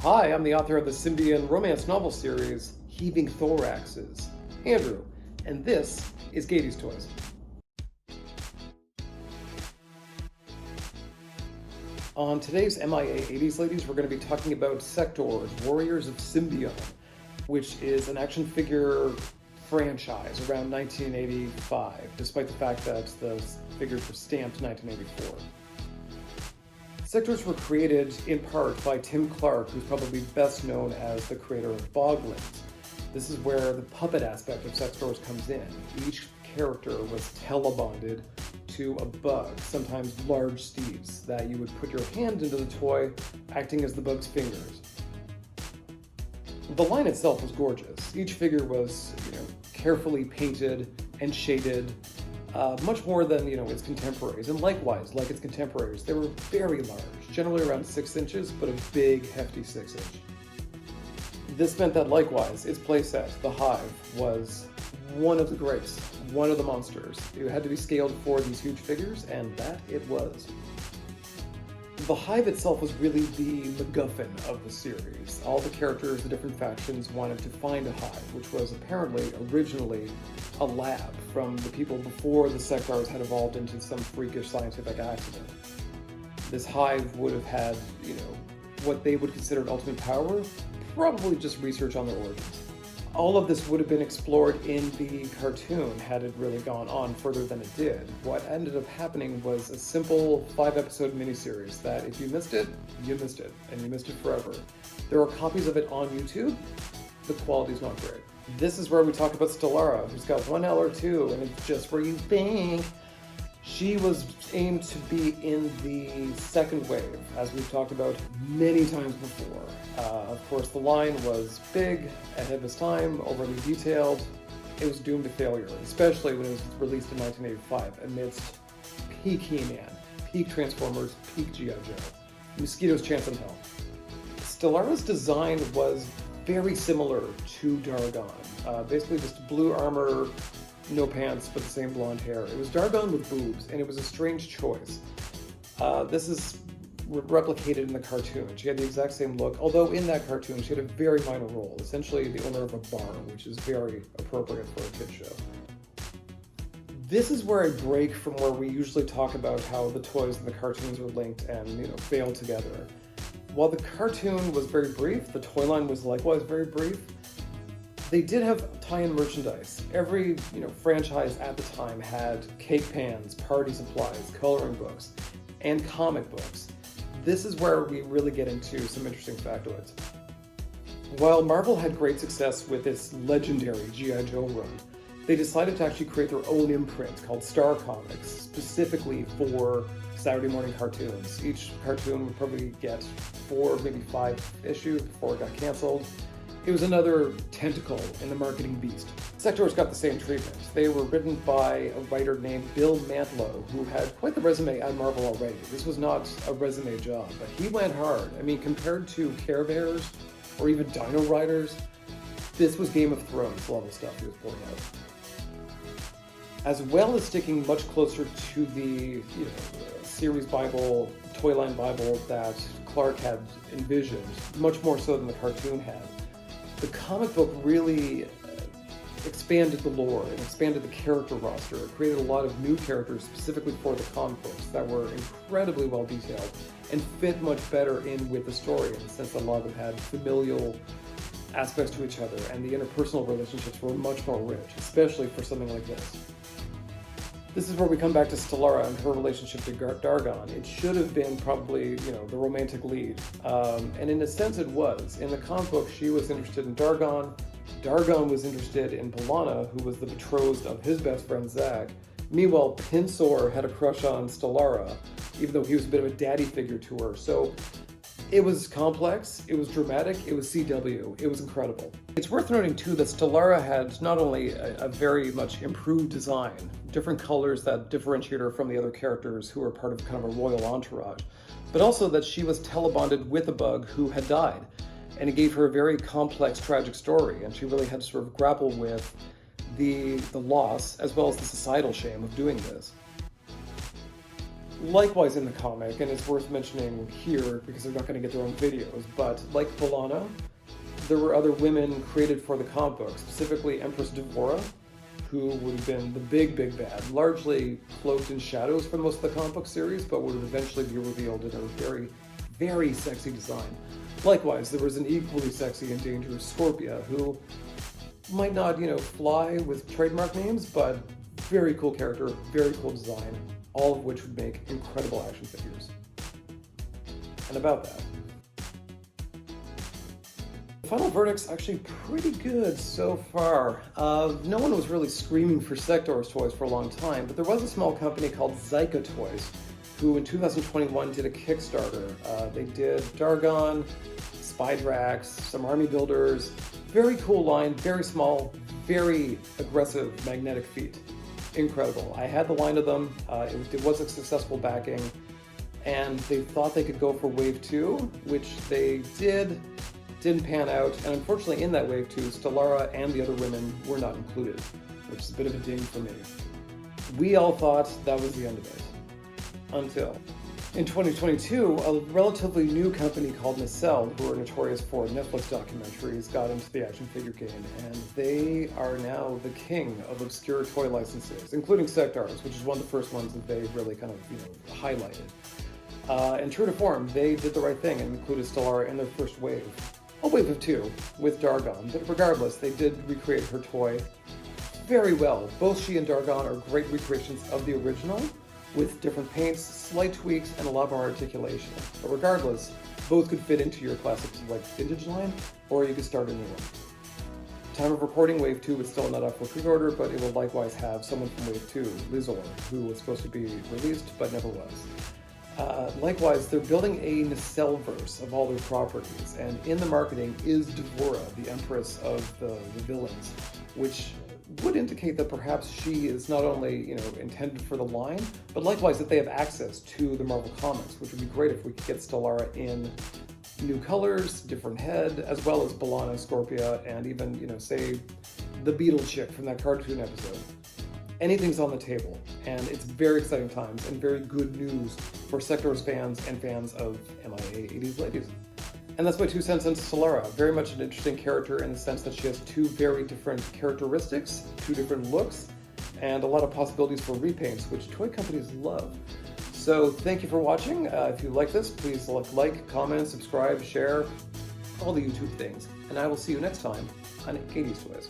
Hi, I'm the author of the Symbian romance novel series, Heaving Thoraxes, Andrew, and this is Gady's Toys. On today's MIA 80s Ladies, we're going to be talking about Sectaurs, Warriors of Symbion, which is an action figure franchise around 1985, despite the fact that the figures were stamped 1984. Sectaurs were created in part by Tim Clark, who's probably best known as the creator of Boglins. This is where the puppet aspect of Sectaurs comes in. Each character was telebonded to a bug, sometimes large steeds, that you would put your hand into the toy, acting as the bug's fingers. The line itself was gorgeous. Each figure was, carefully painted and shaded, much more than its contemporaries, and likewise, like its contemporaries, they were very large, generally around 6 inches, but a big, hefty 6-inch. This meant that likewise, its playset, the Hive, was one of the greats, one of the monsters. It had to be scaled for these huge figures, and that it was. The Hive itself was really the MacGuffin of the series. All the characters, the different factions, wanted to find a Hive, which was apparently originally a lab from the people before the Sectaurs had evolved into some freakish scientific accident. This Hive would have had, what they would consider an ultimate power, probably just research on their origins. All of this would have been explored in the cartoon had it really gone on further than it did. What ended up happening was a simple 5-episode miniseries that if you missed it, you missed it, and you missed it forever. There are copies of it on YouTube. The quality's not great. This is where we talk about Stellara, who's got one L or two, and it's just where you think. She was aimed to be in the second wave, as we've talked about many times before. Of course, the line was big, ahead of its time, overly detailed. It was doomed to failure, especially when it was released in 1985 amidst peak He-Man, peak Transformers, peak G.I. Joe. Mosquito's chance in hell. Stellara's design was very similar to Dargon. Basically just blue armor, no pants, but the same blonde hair. It was Dargon with boobs, and it was a strange choice. This is replicated in the cartoon. She had the exact same look, although in that cartoon she had a very minor role, essentially the owner of a bar, which is very appropriate for a kid's show. This is where I break from where we usually talk about how the toys and the cartoons are linked and, fail together. While the cartoon was very brief, the toy line was likewise very brief. They did have tie-in merchandise. Every, franchise at the time had cake pans, party supplies, coloring books, and comic books. This is where we really get into some interesting factoids. While Marvel had great success with its legendary G.I. Joe run, they decided to actually create their own imprint called Star Comics, specifically for Saturday morning cartoons. Each cartoon would probably get 4, maybe 5 issues before it got canceled. It was another tentacle in the marketing beast. Sectaurs got the same treatment. They were written by a writer named Bill Mantlo, who had quite the resume at Marvel already. This was not a resume job, but he went hard. I mean, compared to Care Bears or even Dino Riders, this was Game of Thrones level stuff he was pulling out. As well as sticking much closer to the series Bible, toyline Bible that Clark had envisioned, much more so than the cartoon had. The comic book really expanded the lore and expanded the character roster. It created a lot of new characters specifically for the comic books that were incredibly well detailed and fit much better in with the story in the sense that a lot of them had familial aspects to each other and the interpersonal relationships were much more rich, especially for something like this. This is where we come back to Stellara and her relationship to Dargon. It should have been probably, the romantic lead. And in a sense it was. In the comic book, she was interested in Dargon. Dargon was interested in Polana, who was the betrothed of his best friend, Zag. Meanwhile, Pinsor had a crush on Stellara, even though he was a bit of a daddy figure to her. So it was complex, it was dramatic, it was CW, it was incredible. It's worth noting too that Stellara had not only a very much improved design, different colors that differentiate her from the other characters who were part of kind of a royal entourage, but also that she was telebonded with a bug who had died. And it gave her a very complex, tragic story, and she really had to sort of grapple with the loss as well as the societal shame of doing this. Likewise in the comic, and it's worth mentioning here because they're not going to get their own videos, but like B'Elanna, there were other women created for the comic book, specifically Empress Devora, who would have been the big bad, largely cloaked in shadows for most of the comic book series, but would eventually be revealed in a very sexy design. Likewise, there was an equally sexy and dangerous Scorpia, who might not, fly with trademark names, but very cool character, very cool design, all of which would make incredible action figures. And about that, the final verdict's actually pretty good so far. No one was really screaming for Sectaurs toys for a long time, but there was a small company called Zyka Toys, who in 2021 did a Kickstarter. They did Dargon, Spydrax, some army builders, very cool line, very small, very aggressive magnetic feet. Incredible. I had the line of them. It was a successful backing, and they thought they could go for Wave 2, which they did. Didn't pan out, and unfortunately in that Wave 2, Stellara and the other women were not included, which is a bit of a ding for me. We all thought that was the end of it. Until in 2022, a relatively new company called Nacelle, who are notorious for Netflix documentaries, got into the action figure game, and they are now the king of obscure toy licenses, including Sectaurs, which is one of the first ones that they really kind of, highlighted. And true to form, they did the right thing and included Stellara in their first wave. A wave of 2 with Dargon, but regardless, they did recreate her toy very well. Both she and Dargon are great recreations of the original, with different paints, slight tweaks, and a lot more articulation. But regardless, both could fit into your classic vintage line, or you could start a new one. Time of recording, Wave 2 is still not up for pre-order, but it will likewise have someone from Wave 2, Lizor, who was supposed to be released, but never was. Likewise, they're building a Nacelle-verse of all their properties, and in the marketing is Devora, the Empress of the villains, which would indicate that perhaps she is not only, intended for the line, but likewise that they have access to the Marvel Comics, which would be great if we could get Stellara in new colors, different head, as well as B'Elanna, Scorpia, and even, say, the Beetle chick from that cartoon episode. Anything's on the table, and it's very exciting times and very good news for Sectaurs fans and fans of MIA 80s ladies. And that's my 2 cents on Stellara. Very much an interesting character in the sense that she has 2 very different characteristics, 2 different looks, and a lot of possibilities for repaints, which toy companies love. So thank you for watching. If you like this, please like, comment, subscribe, share, all the YouTube things. And I will see you next time on 80s Toys.